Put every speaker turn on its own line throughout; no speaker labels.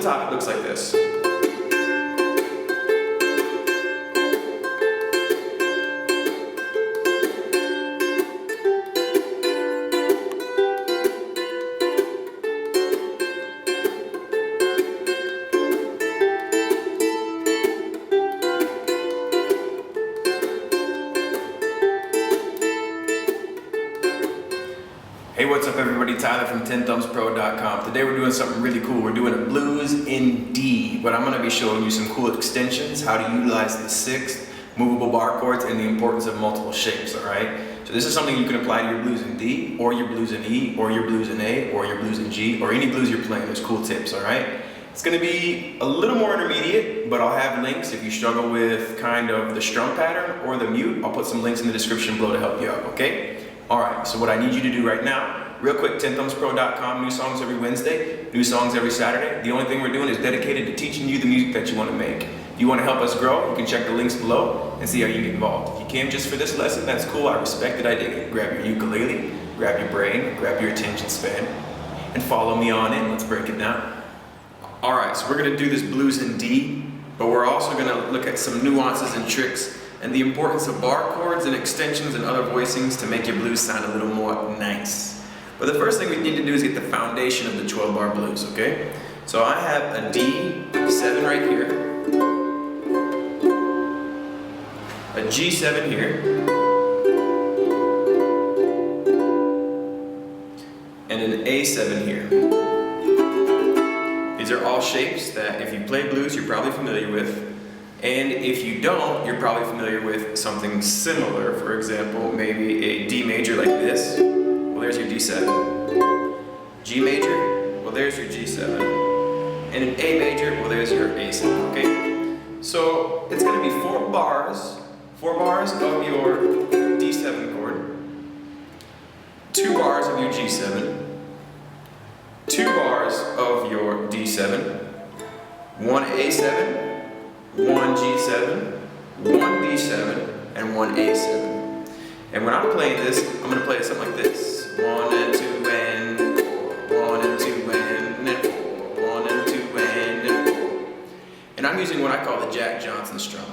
top, it looks like this. Hey, what's up everybody? Tyler from TenthumbsPro.com. Today we're doing something really cool. We're doing a blues in D, but I'm going to be showing you some cool extensions, how to utilize the sixth, movable bar chords, and the importance of multiple shapes, alright? So this is something you can apply to your blues in D, or your blues in E, or your blues in A, or your blues in G, or any blues you're playing. There's cool tips, alright? It's going to be a little more intermediate, but I'll have links if you struggle with kind of the strum pattern or the mute. I'll put some links in the description below to help you out, okay? Alright, so what I need you to do right now, real quick, Tenthumbspro.com, new songs every Wednesday, new songs every Saturday. The only thing we're doing is dedicated to teaching you the music that you want to make. If you want to help us grow, you can check the links below and see how you get involved. If you came just for this lesson, that's cool, I respect it, I dig it. Grab your ukulele, grab your brain, grab your attention span, and follow me on in. Let's break it down. Alright, so we're going to do this blues in D, but we're also going to look at some nuances and tricks and the importance of bar chords and extensions and other voicings to make your blues sound a little more nice. But the first thing we need to do is get the foundation of the 12-bar blues, okay? So I have a D7 right here, a G7 here, and an A7 here. These are all shapes that if you play blues you're probably familiar with. And if you don't, you're probably familiar with something similar. For example, maybe a D major like this. Well, there's your D7. G major, well, there's your G7. And an A major, well, there's your A7, okay? So it's going to be 4 bars of your D7 chord, 2 bars of your G7, 2 bars of your D7, 1 A7, 1 G7, 1 D7, and 1 A7. And when I'm playing this, I'm going to play it something like this. 1 and 2 and 4, 1 and 2 and 4, 1 and 2 and 4. And I'm using what I call the Jack Johnson strum.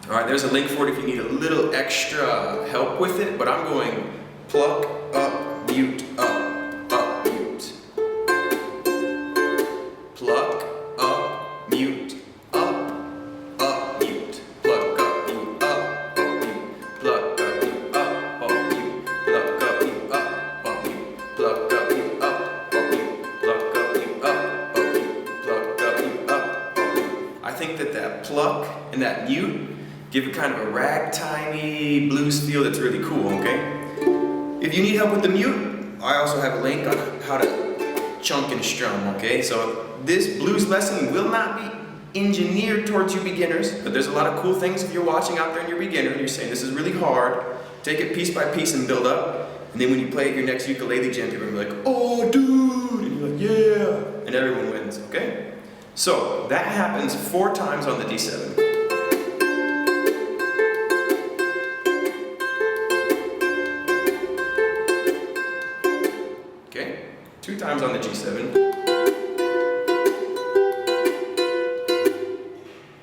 Alright, there's a link for it if you need a little extra help with it, but I'm going pluck, up, mute, up, mute. Pluck, up, mute. That pluck and that mute give it kind of a ragtimey blues feel that's really cool, okay? If you need help with the mute, I also have a link on how to chunk and strum, okay? So this blues lesson will not be engineered towards you beginners, but there's a lot of cool things if you're watching out there and you're a beginner and you're saying this is really hard, take it piece by piece and build up, and then when you play at your next ukulele jam, people will be like, oh dude, and you're like, yeah, and everyone wins, okay? So that happens 4 times on the D7. Okay, 2 times on the G7.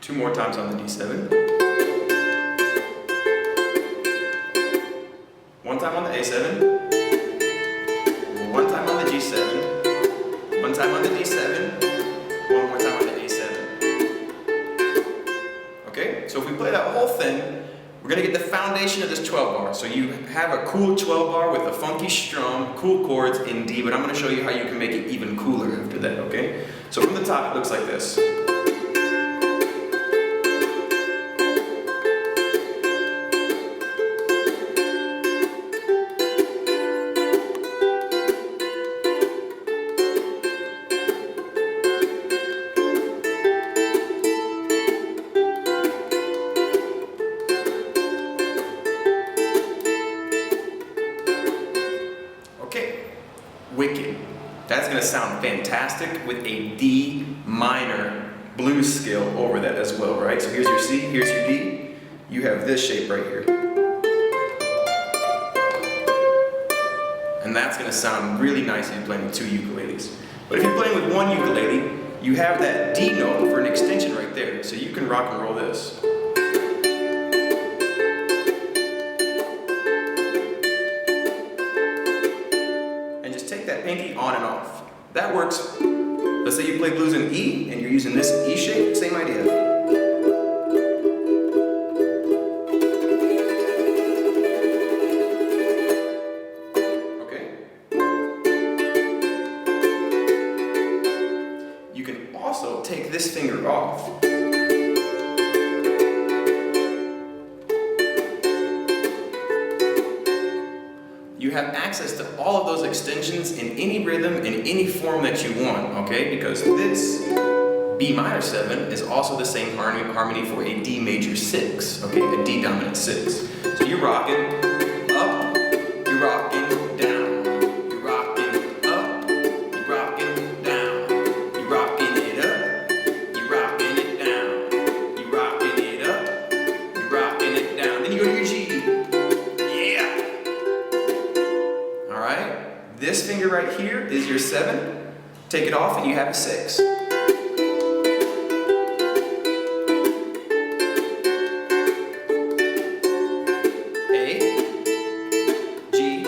2 more times on the D7. 1 time on the A7. 1 time on the G7. 1 time on the D7. 1 more time on the A7. Okay, so if we play that whole thing, we're going to get the foundation of this 12 bar. So you have a cool 12 bar with a funky strum, cool chords in D, but I'm going to show you how you can make it even cooler after that, okay? So from the top it looks like this. Wicked. That's going to sound fantastic with a D minor blues scale over that as well, right? So here's your C, here's your D. You have this shape right here. And that's going to sound really nice if you're playing with 2 ukuleles. But if you're playing with 1 ukulele, you have that D note for an extension right there. So you can rock and roll this. And just take that pinky on and off. That works. Let's say you play blues in E and you're using this E shape, same idea. You can also take this finger off. You have access to all of those extensions in any rhythm, in any form that you want, okay? Because this B minor 7 is also the same harmony for a D major 6, okay? A D dominant 6. So you're rocking up, you're rocking down, you're rocking up, you're rocking down, you're rocking it up, you're rocking it down, you're rocking it up, you're rocking it down. Then you go to your G. This finger right here is your 7. Take it off and you have a 6. A, G,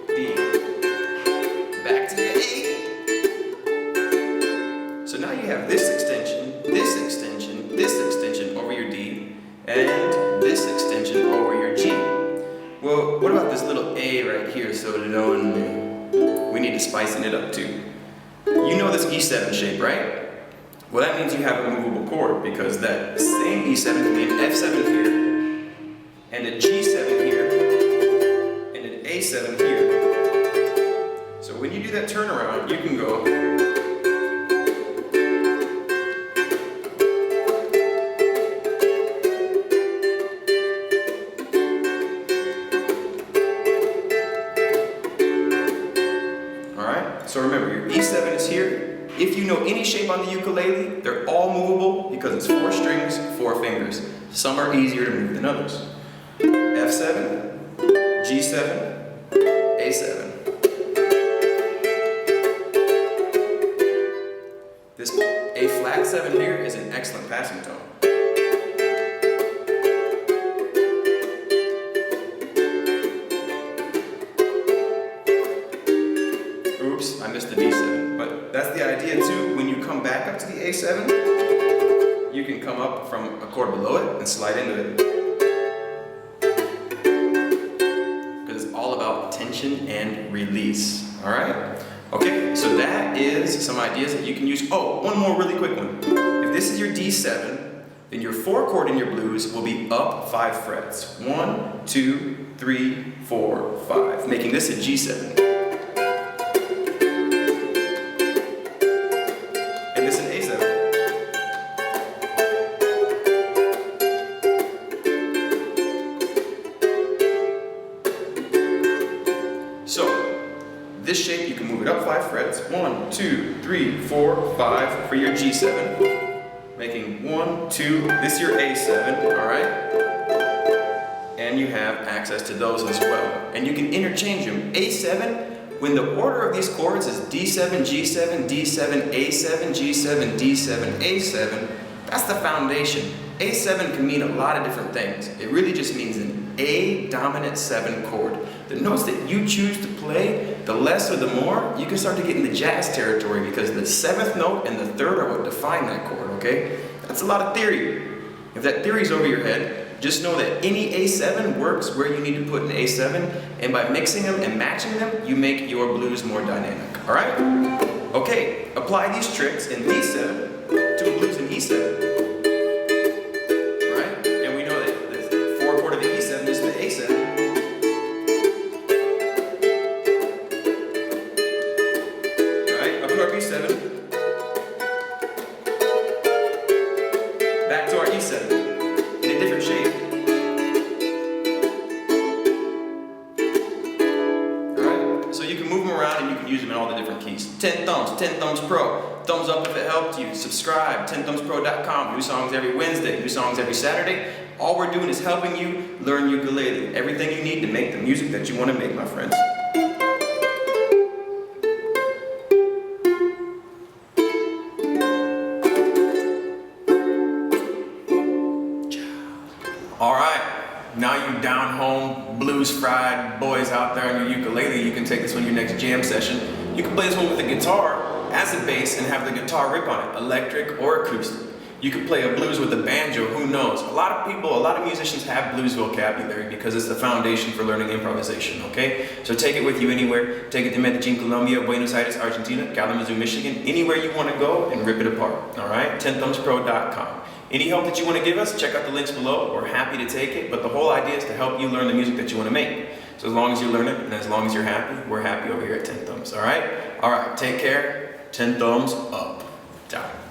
D. Back to the A. So now you have this extension, this extension, this extension over your D, and this extension over your G. Well, what about this little A right here? So to know, we need to spicing it up too. You know this E7 shape, right? Well, that means you have a movable chord because that same E7 can be an F7 here, and a G7 here, and an A7 here. So when you do that turnaround, you can go. So remember, your E7 is here. If you know any shape on the ukulele, they're all movable because it's 4 strings, 4 fingers. Some are easier to move than others. F7, G7, A7. This A flat 7 here is an excellent passing tone. Oops, I missed the D7, but that's the idea too. When you come back up to the A7, you can come up from a chord below it and slide into it. Because it's all about tension and release, all right? Okay, so that is some ideas that you can use. Oh, one more really quick one. If this is your D7, then your 4 chord in your blues will be up 5 frets. 1, 2, 3, 4, 5, making this a G7. This shape, you can move it up 5 frets. 1, 2, 3, 4, 5 for your G7. Making 1, 2, this is your A7, all right? And you have access to those as well. And you can interchange them. A7, when the order of these chords is D7, G7, D7, A7, G7, D7, A7, that's the foundation. A7 can mean a lot of different things. It really just means an A dominant 7 chord. The notes that you choose to play, the less or the more, you can start to get into jazz territory because the 7th note and the 3rd are what define that chord, okay? That's a lot of theory. If that theory's over your head, just know that any A7 works where you need to put an A7, and by mixing them and matching them, you make your blues more dynamic, all right? Okay, apply these tricks in D7 to a blues in E7. Back to our E7 in a different shape. Alright, so you can move them around and you can use them in all the different keys. Tenthumbs Pro. Thumbs up if it helped you. Subscribe, Tenthumbspro.com. New songs every Wednesday, new songs every Saturday. All we're doing is helping you learn ukulele. Everything you need to make the music that you want to make, my friends. you down-home, blues-fried boys out there on your ukulele, you can take this on your next jam session. You can play this one with a guitar as a bass and have the guitar riff on it, electric or acoustic. You could play a blues with a banjo, who knows? A lot of musicians have blues vocabulary because it's the foundation for learning improvisation, okay? So take it with you anywhere. Take it to Medellin, Colombia, Buenos Aires, Argentina, Kalamazoo, Michigan, anywhere you want to go and rip it apart, all right? Tenthumbspro.com. Any help that you want to give us, check out the links below. We're happy to take it, but the whole idea is to help you learn the music that you want to make. So as long as you learn it and as long as you're happy, we're happy over here at Tenthumbs, all right? All right, take care. 10 thumbs up. Ciao.